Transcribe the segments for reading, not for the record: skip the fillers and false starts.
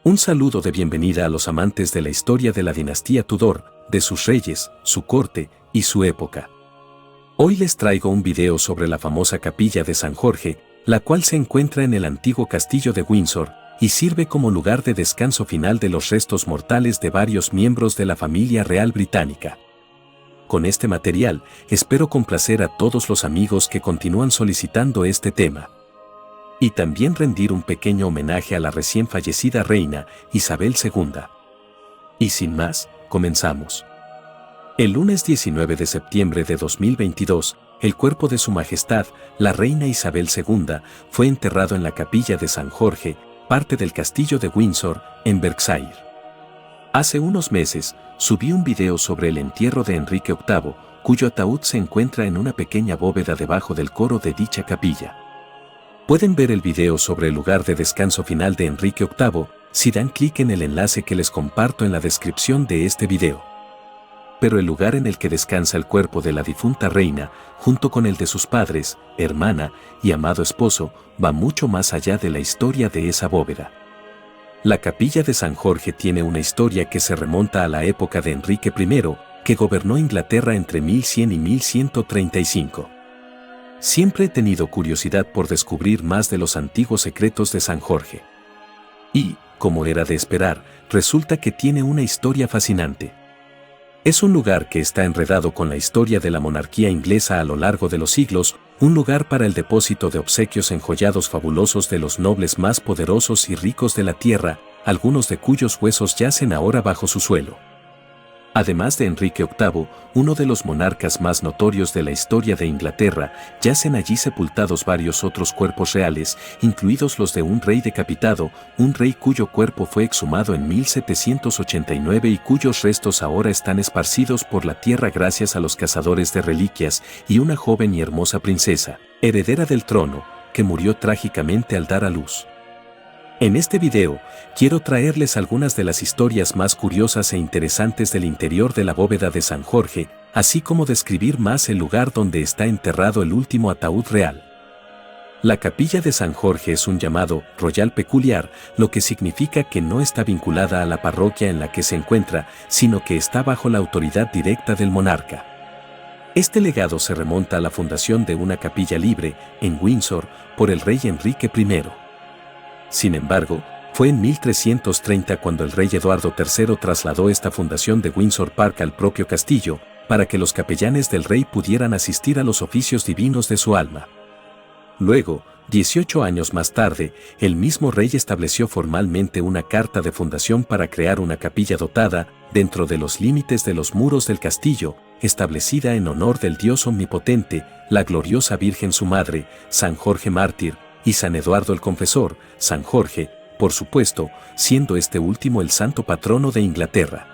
Un saludo de bienvenida a los amantes de la historia de la dinastía Tudor, de sus reyes, su corte y su época. Hoy les traigo un video sobre la famosa capilla de San Jorge, la cual se encuentra en el antiguo castillo de Windsor y sirve como lugar de descanso final de los restos mortales de varios miembros de la familia real británica. Con este material, espero complacer a todos los amigos que continúan solicitando este tema. Y también rendir un pequeño homenaje a la recién fallecida reina Isabel II. Y sin más, comenzamos. El lunes 19 de septiembre de 2022, el cuerpo de Su Majestad, la reina Isabel II, fue enterrado en la capilla de San Jorge, parte del castillo de Windsor, en Berkshire. Hace unos meses, subí un video sobre el entierro de Enrique VIII, cuyo ataúd se encuentra en una pequeña bóveda debajo del coro de dicha capilla. Pueden ver el video sobre el lugar de descanso final de Enrique VIII si dan clic en el enlace que les comparto en la descripción de este video. Pero el lugar en el que descansa el cuerpo de la difunta reina, junto con el de sus padres, hermana y amado esposo, va mucho más allá de la historia de esa bóveda. La capilla de San Jorge tiene una historia que se remonta a la época de Enrique I, que gobernó Inglaterra entre 1100 y 1135. Siempre he tenido curiosidad por descubrir más de los antiguos secretos de San Jorge. Y, como era de esperar, resulta que tiene una historia fascinante. Es un lugar que está enredado con la historia de la monarquía inglesa a lo largo de los siglos, un lugar para el depósito de obsequios enjollados fabulosos de los nobles más poderosos y ricos de la tierra, algunos de cuyos huesos yacen ahora bajo su suelo. Además de Enrique VIII, uno de los monarcas más notorios de la historia de Inglaterra, yacen allí sepultados varios otros cuerpos reales, incluidos los de un rey decapitado, un rey cuyo cuerpo fue exhumado en 1789 y cuyos restos ahora están esparcidos por la tierra gracias a los cazadores de reliquias, y una joven y hermosa princesa, heredera del trono, que murió trágicamente al dar a luz. En este video, quiero traerles algunas de las historias más curiosas e interesantes del interior de la bóveda de San Jorge, así como describir más el lugar donde está enterrado el último ataúd real. La capilla de San Jorge es un llamado royal peculiar, lo que significa que no está vinculada a la parroquia en la que se encuentra, sino que está bajo la autoridad directa del monarca. Este legado se remonta a la fundación de una capilla libre, en Windsor, por el rey Enrique I. Sin embargo, fue en 1330 cuando el rey Eduardo III trasladó esta fundación de Windsor Park al propio castillo, para que los capellanes del rey pudieran asistir a los oficios divinos de su alma. Luego, 18 años más tarde, el mismo rey estableció formalmente una carta de fundación para crear una capilla dotada, dentro de los límites de los muros del castillo, establecida en honor del Dios omnipotente, la gloriosa Virgen su madre, San Jorge Mártir, y San Eduardo el Confesor, San Jorge, por supuesto, siendo este último el santo patrono de Inglaterra.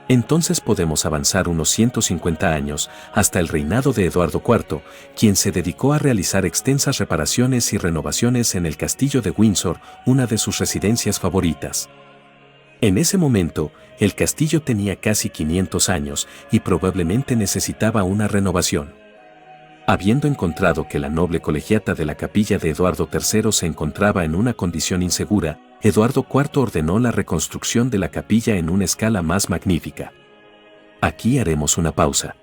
Entonces podemos avanzar unos 150 años, hasta el reinado de Eduardo IV, quien se dedicó a realizar extensas reparaciones y renovaciones en el castillo de Windsor, una de sus residencias favoritas. En ese momento, el castillo tenía casi 500 años y probablemente necesitaba una renovación. Habiendo encontrado que la noble colegiata de la capilla de Eduardo III se encontraba en una condición insegura, Eduardo IV ordenó la reconstrucción de la capilla en una escala más magnífica. Aquí haremos una pausa.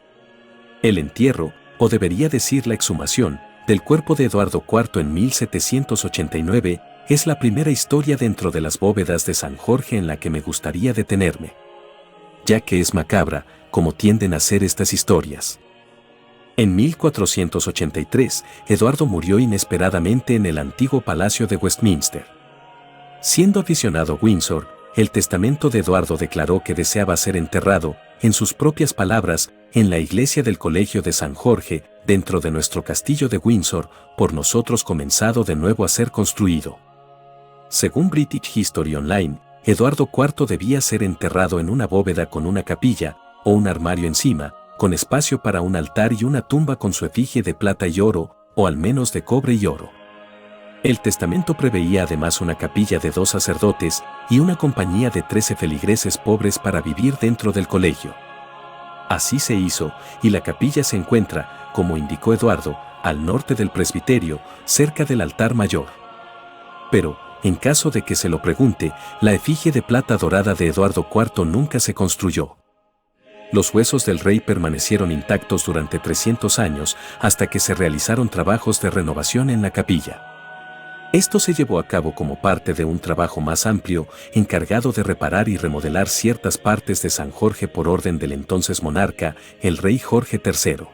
El entierro, o debería decir la exhumación, del cuerpo de Eduardo IV en 1789 es la primera historia dentro de las bóvedas de San Jorge en la que me gustaría detenerme, ya que es macabra, como tienden a ser estas historias. En 1483, Eduardo murió inesperadamente en el antiguo Palacio de Westminster. Siendo aficionado a Windsor, el testamento de Eduardo declaró que deseaba ser enterrado, en sus propias palabras, en la iglesia del Colegio de San Jorge, dentro de nuestro castillo de Windsor, por nosotros comenzado de nuevo a ser construido. Según British History Online, Eduardo IV debía ser enterrado en una bóveda con una capilla, o un armario encima, con espacio para un altar y una tumba con su efigie de plata y oro, o al menos de cobre y oro. El testamento preveía además una capilla de 2 sacerdotes y una compañía de 13 feligreses pobres para vivir dentro del colegio. Así se hizo, y la capilla se encuentra, como indicó Eduardo, al norte del presbiterio, cerca del altar mayor. Pero, en caso de que se lo pregunte, la efigie de plata dorada de Eduardo IV nunca se construyó. Los huesos del rey permanecieron intactos durante 300 años hasta que se realizaron trabajos de renovación en la capilla. Esto se llevó a cabo como parte de un trabajo más amplio encargado de reparar y remodelar ciertas partes de San Jorge por orden del entonces monarca, el rey Jorge III.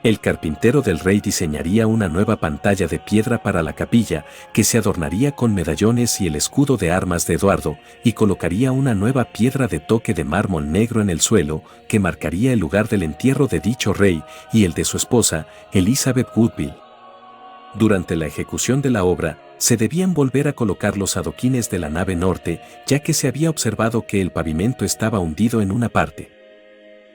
El carpintero del rey diseñaría una nueva pantalla de piedra para la capilla, que se adornaría con medallones y el escudo de armas de Eduardo, y colocaría una nueva piedra de toque de mármol negro en el suelo, que marcaría el lugar del entierro de dicho rey y el de su esposa, Elizabeth Woodville. Durante la ejecución de la obra, se debían volver a colocar los adoquines de la nave norte, ya que se había observado que el pavimento estaba hundido en una parte.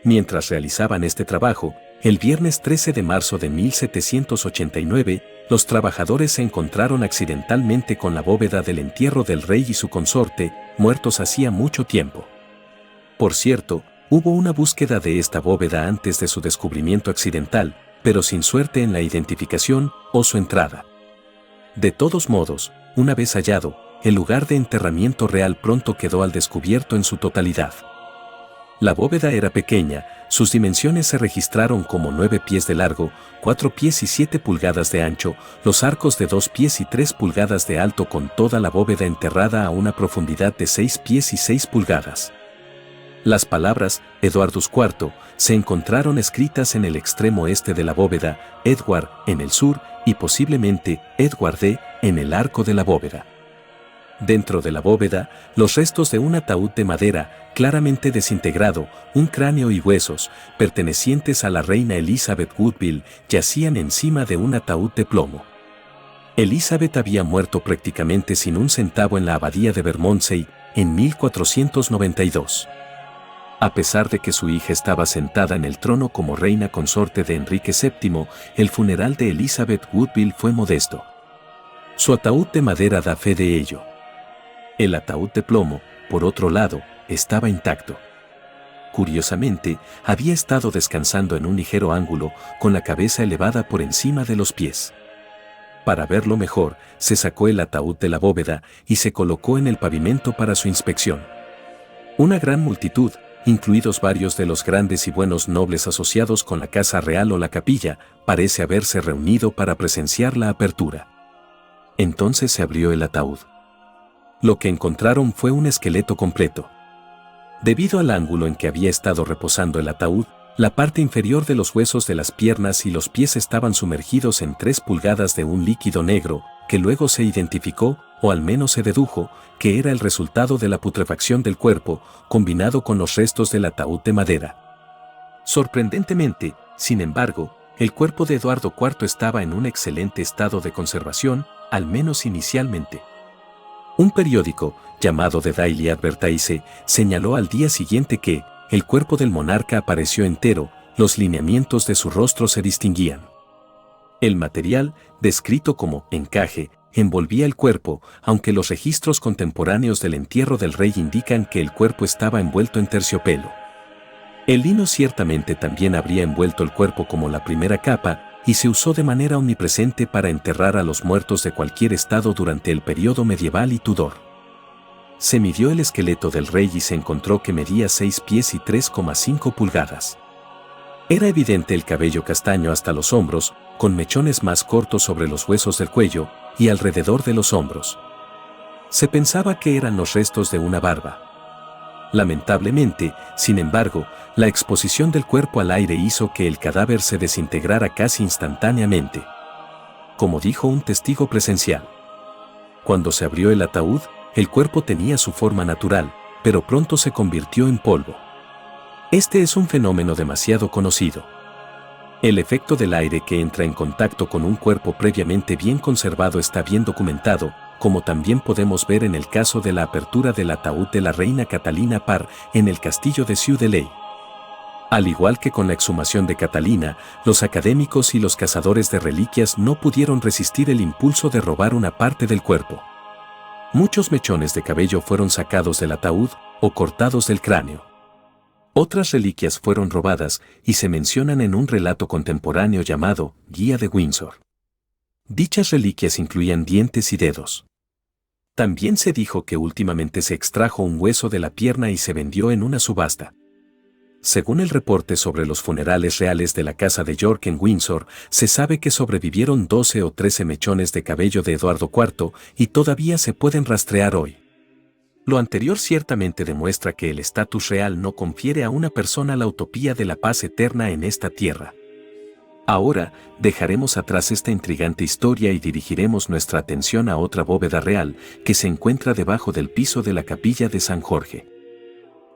Mientras realizaban este trabajo, el viernes 13 de marzo de 1789, los trabajadores se encontraron accidentalmente con la bóveda del entierro del rey y su consorte, muertos hacía mucho tiempo. Por cierto, hubo una búsqueda de esta bóveda antes de su descubrimiento accidental, pero sin suerte en la identificación o su entrada. De todos modos, una vez hallado, el lugar de enterramiento real pronto quedó al descubierto en su totalidad. La bóveda era pequeña, sus dimensiones se registraron como 9 pies de largo, 4 pies y 7 pulgadas de ancho, los arcos de 2 pies y 3 pulgadas de alto con toda la bóveda enterrada a una profundidad de 6 pies y 6 pulgadas. Las palabras Eduardus IV se encontraron escritas en el extremo este de la bóveda, Edward en el sur y posiblemente Edward en el arco de la bóveda. Dentro de la bóveda, los restos de un ataúd de madera, claramente desintegrado, un cráneo y huesos, pertenecientes a la reina Elizabeth Woodville, yacían encima de un ataúd de plomo. Elizabeth había muerto prácticamente sin un centavo en la abadía de Bermondsey en 1492. A pesar de que su hija estaba sentada en el trono como reina consorte de Enrique VII, el funeral de Elizabeth Woodville fue modesto. Su ataúd de madera da fe de ello. El ataúd de plomo, por otro lado, estaba intacto. Curiosamente, había estado descansando en un ligero ángulo, con la cabeza elevada por encima de los pies. Para verlo mejor, se sacó el ataúd de la bóveda y se colocó en el pavimento para su inspección. Una gran multitud, incluidos varios de los grandes y buenos nobles asociados con la casa real o la capilla, parece haberse reunido para presenciar la apertura. Entonces se abrió el ataúd. Lo que encontraron fue un esqueleto completo. Debido al ángulo en que había estado reposando el ataúd, la parte inferior de los huesos de las piernas y los pies estaban sumergidos en 3 pulgadas de un líquido negro, que luego se identificó, o al menos se dedujo, que era el resultado de la putrefacción del cuerpo, combinado con los restos del ataúd de madera. Sorprendentemente, sin embargo, el cuerpo de Eduardo IV estaba en un excelente estado de conservación, al menos inicialmente. Un periódico, llamado The Daily Advertiser, señaló al día siguiente que el cuerpo del monarca apareció entero, los lineamientos de su rostro se distinguían. El material, descrito como encaje, envolvía el cuerpo, aunque los registros contemporáneos del entierro del rey indican que el cuerpo estaba envuelto en terciopelo. El lino ciertamente también habría envuelto el cuerpo como la primera capa, y se usó de manera omnipresente para enterrar a los muertos de cualquier estado durante el período medieval y Tudor. Se midió el esqueleto del rey y se encontró que medía 6 pies y 3,5 pulgadas. Era evidente el cabello castaño hasta los hombros, con mechones más cortos sobre los huesos del cuello y alrededor de los hombros. Se pensaba que eran los restos de una barba. Lamentablemente, sin embargo, la exposición del cuerpo al aire hizo que el cadáver se desintegrara casi instantáneamente. Como dijo un testigo presencial. Cuando se abrió el ataúd, el cuerpo tenía su forma natural, pero pronto se convirtió en polvo. Este es un fenómeno demasiado conocido. El efecto del aire que entra en contacto con un cuerpo previamente bien conservado está bien documentado, como también podemos ver en el caso de la apertura del ataúd de la reina Catalina Parr en el castillo de Ciudad. Al igual que con la exhumación de Catalina, los académicos y los cazadores de reliquias no pudieron resistir el impulso de robar una parte del cuerpo. Muchos mechones de cabello fueron sacados del ataúd o cortados del cráneo. Otras reliquias fueron robadas y se mencionan en un relato contemporáneo llamado Guía de Windsor. Dichas reliquias incluían dientes y dedos. También se dijo que últimamente se extrajo un hueso de la pierna y se vendió en una subasta. Según el reporte sobre los funerales reales de la casa de York en Windsor, se sabe que sobrevivieron 12 o 13 mechones de cabello de Eduardo IV y todavía se pueden rastrear hoy. Lo anterior ciertamente demuestra que el estatus real no confiere a una persona la utopía de la paz eterna en esta tierra. Ahora, dejaremos atrás esta intrigante historia y dirigiremos nuestra atención a otra bóveda real que se encuentra debajo del piso de la capilla de San Jorge.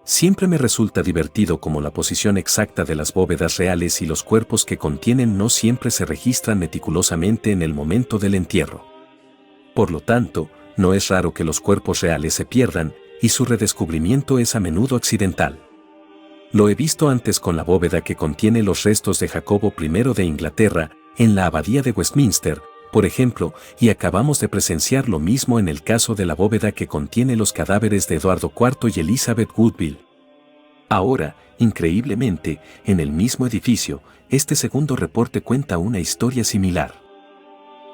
Siempre me resulta divertido cómo la posición exacta de las bóvedas reales y los cuerpos que contienen no siempre se registran meticulosamente en el momento del entierro. Por lo tanto, no es raro que los cuerpos reales se pierdan, y su redescubrimiento es a menudo accidental. Lo he visto antes con la bóveda que contiene los restos de Jacobo I de Inglaterra, en la abadía de Westminster, por ejemplo, y acabamos de presenciar lo mismo en el caso de la bóveda que contiene los cadáveres de Eduardo IV y Elizabeth Woodville. Ahora, increíblemente, en el mismo edificio, este segundo reporte cuenta una historia similar.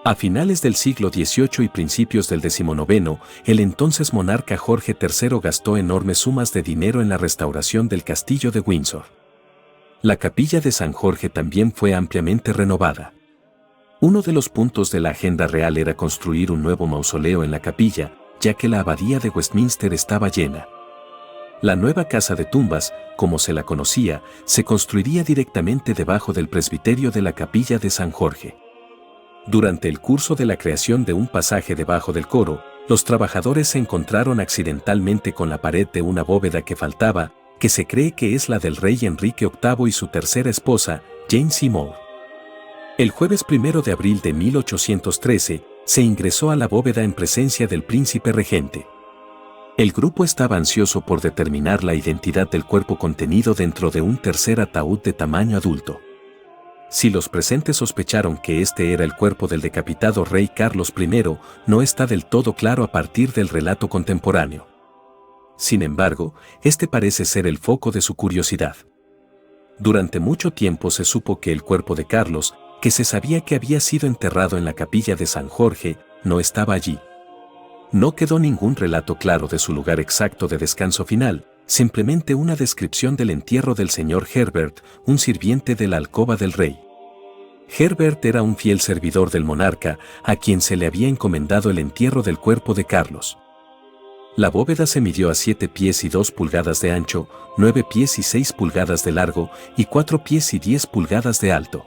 A finales del siglo XVIII y principios del XIX, el entonces monarca Jorge III gastó enormes sumas de dinero en la restauración del castillo de Windsor. La capilla de San Jorge también fue ampliamente renovada. Uno de los puntos de la agenda real era construir un nuevo mausoleo en la capilla, ya que la abadía de Westminster estaba llena. La nueva casa de tumbas, como se la conocía, se construiría directamente debajo del presbiterio de la capilla de San Jorge. Durante el curso de la creación de un pasaje debajo del coro, los trabajadores se encontraron accidentalmente con la pared de una bóveda que faltaba, que se cree que es la del rey Enrique VIII y su tercera esposa, Jane Seymour. El jueves 1 de abril de 1813, se ingresó a la bóveda en presencia del príncipe regente. El grupo estaba ansioso por determinar la identidad del cuerpo contenido dentro de un tercer ataúd de tamaño adulto. Si los presentes sospecharon que este era el cuerpo del decapitado rey Carlos I, no está del todo claro a partir del relato contemporáneo. Sin embargo, este parece ser el foco de su curiosidad. Durante mucho tiempo se supo que el cuerpo de Carlos, que se sabía que había sido enterrado en la capilla de San Jorge, no estaba allí. No quedó ningún relato claro de su lugar exacto de descanso final, simplemente una descripción del entierro del señor Herbert, un sirviente de la alcoba del rey. Herbert era un fiel servidor del monarca, a quien se le había encomendado el entierro del cuerpo de Carlos. La bóveda se midió a 7 pies y 2 pulgadas de ancho, 9 pies y 6 pulgadas de largo, y 4 pies y 10 pulgadas de alto.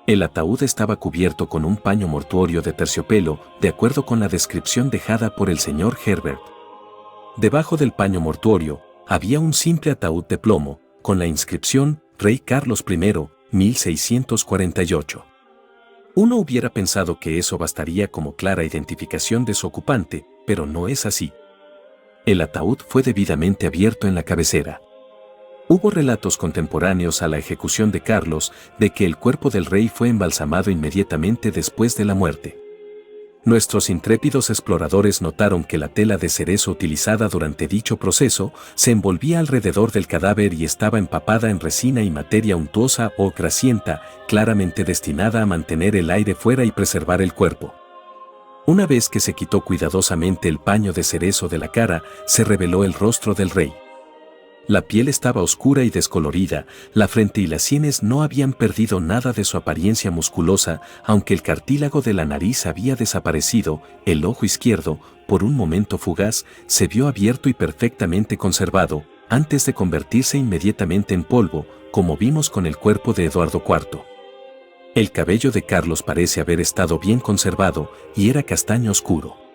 El ataúd estaba cubierto con un paño mortuorio de terciopelo, de acuerdo con la descripción dejada por el señor Herbert. Debajo del paño mortuorio, había un simple ataúd de plomo, con la inscripción Rey Carlos I, 1648. Uno hubiera pensado que eso bastaría como clara identificación de su ocupante, pero no es así. El ataúd fue debidamente abierto en la cabecera. Hubo relatos contemporáneos a la ejecución de Carlos de que el cuerpo del rey fue embalsamado inmediatamente después de la muerte. Nuestros intrépidos exploradores notaron que la tela de cerezo utilizada durante dicho proceso se envolvía alrededor del cadáver y estaba empapada en resina y materia untuosa o grasienta, claramente destinada a mantener el aire fuera y preservar el cuerpo. Una vez que se quitó cuidadosamente el paño de cerezo de la cara, se reveló el rostro del rey. La piel estaba oscura y descolorida, la frente y las sienes no habían perdido nada de su apariencia musculosa, aunque el cartílago de la nariz había desaparecido, el ojo izquierdo, por un momento fugaz, se vio abierto y perfectamente conservado, antes de convertirse inmediatamente en polvo, como vimos con el cuerpo de Eduardo IV. El cabello de Carlos parece haber estado bien conservado, y era castaño oscuro.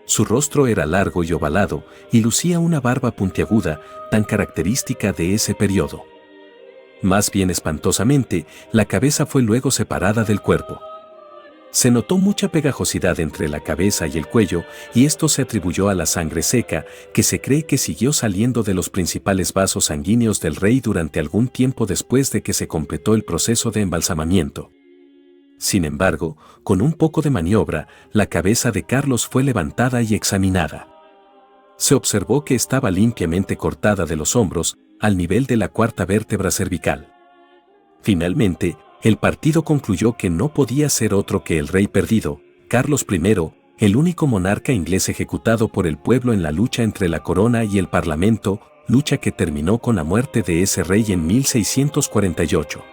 Su rostro era largo y ovalado, y lucía una barba puntiaguda, tan característica de ese periodo. Más bien espantosamente, la cabeza fue luego separada del cuerpo. Se notó mucha pegajosidad entre la cabeza y el cuello, y esto se atribuyó a la sangre seca, que se cree que siguió saliendo de los principales vasos sanguíneos del rey durante algún tiempo después de que se completó el proceso de embalsamamiento. Sin embargo, con un poco de maniobra, la cabeza de Carlos fue levantada y examinada. Se observó que estaba limpiamente cortada de los hombros, al nivel de la cuarta vértebra cervical. Finalmente, el partido concluyó que no podía ser otro que el rey perdido, Carlos I, el único monarca inglés ejecutado por el pueblo en la lucha entre la corona y el parlamento, lucha que terminó con la muerte de ese rey en 1648.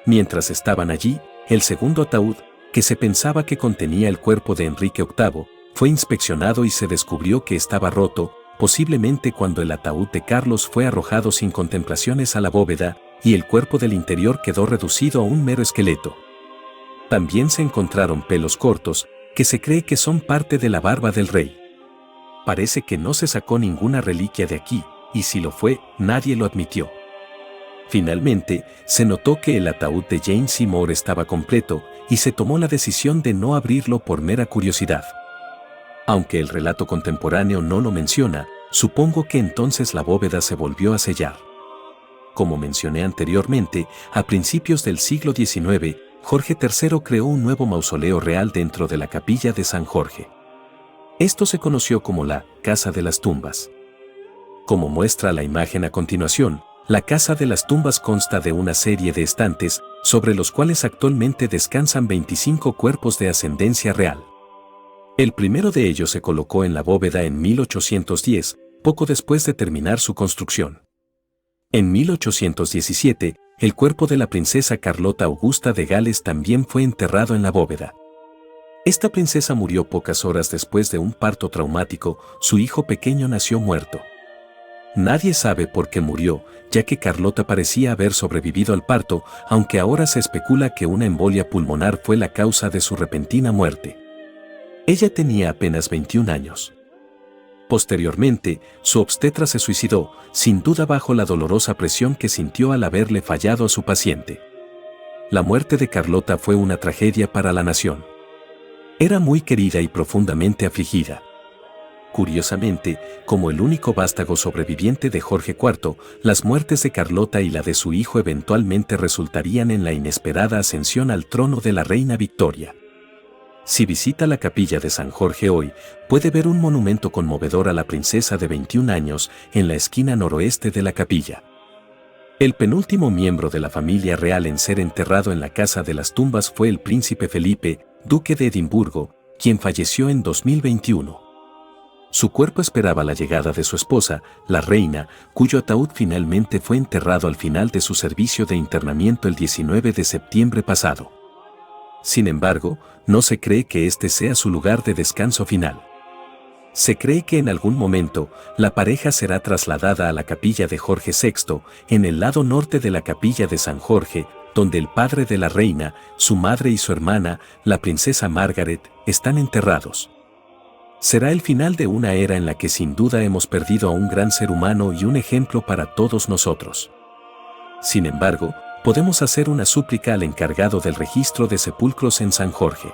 Mientras estaban allí, el segundo ataúd, que se pensaba que contenía el cuerpo de Enrique VIII, fue inspeccionado y se descubrió que estaba roto, posiblemente cuando el ataúd de Carlos fue arrojado sin contemplaciones a la bóveda, y el cuerpo del interior quedó reducido a un mero esqueleto. También se encontraron pelos cortos, que se cree que son parte de la barba del rey. Parece que no se sacó ninguna reliquia de aquí, y si lo fue, nadie lo admitió. Finalmente, se notó que el ataúd de Jane Seymour estaba completo, y se tomó la decisión de no abrirlo por mera curiosidad. Aunque el relato contemporáneo no lo menciona, supongo que entonces la bóveda se volvió a sellar. Como mencioné anteriormente, a principios del siglo XIX, Jorge III creó un nuevo mausoleo real dentro de la capilla de San Jorge. Esto se conoció como la Casa de las Tumbas. Como muestra la imagen a continuación, la Casa de las Tumbas consta de una serie de estantes, sobre los cuales actualmente descansan 25 cuerpos de ascendencia real. El primero de ellos se colocó en la bóveda en 1810, poco después de terminar su construcción. En 1817, el cuerpo de la princesa Carlota Augusta de Gales también fue enterrado en la bóveda. Esta princesa murió pocas horas después de un parto traumático, su hijo pequeño nació muerto. Nadie sabe por qué murió, ya que Carlota parecía haber sobrevivido al parto, aunque ahora se especula que una embolia pulmonar fue la causa de su repentina muerte. Ella tenía apenas 21 años. Posteriormente, su obstetra se suicidó, sin duda bajo la dolorosa presión que sintió al haberle fallado a su paciente. La muerte de Carlota fue una tragedia para la nación. Era muy querida y profundamente afligida. Curiosamente, como el único vástago sobreviviente de Jorge IV, las muertes de Carlota y la de su hijo eventualmente resultarían en la inesperada ascensión al trono de la reina Victoria. Si visita la capilla de San Jorge hoy, puede ver un monumento conmovedor a la princesa de 21 años en la esquina noroeste de la capilla. El penúltimo miembro de la familia real en ser enterrado en la Casa de las Tumbas fue el príncipe Felipe, duque de Edimburgo, quien falleció en 2021. Su cuerpo esperaba la llegada de su esposa, la reina, cuyo ataúd finalmente fue enterrado al final de su servicio de internamiento el 19 de septiembre pasado. Sin embargo, no se cree que este sea su lugar de descanso final. Se cree que en algún momento, la pareja será trasladada a la capilla de Jorge VI, en el lado norte de la capilla de San Jorge, donde el padre de la reina, su madre y su hermana, la princesa Margaret, están enterrados. Será el final de una era en la que sin duda hemos perdido a un gran ser humano y un ejemplo para todos nosotros. Sin embargo, podemos hacer una súplica al encargado del registro de sepulcros en San Jorge.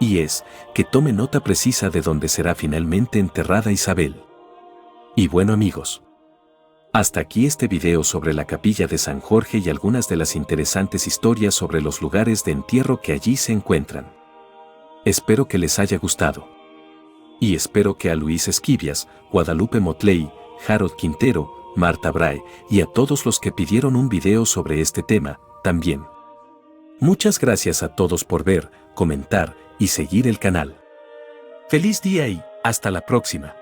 Y es, que tome nota precisa de dónde será finalmente enterrada Isabel. Y bueno amigos, hasta aquí este video sobre la capilla de San Jorge y algunas de las interesantes historias sobre los lugares de entierro que allí se encuentran. Espero que les haya gustado. Y espero que a Luis Esquivias, Guadalupe Motley, Harold Quintero, Marta Brahe y a todos los que pidieron un video sobre este tema, también. Muchas gracias a todos por ver, comentar y seguir el canal. ¡Feliz día y hasta la próxima!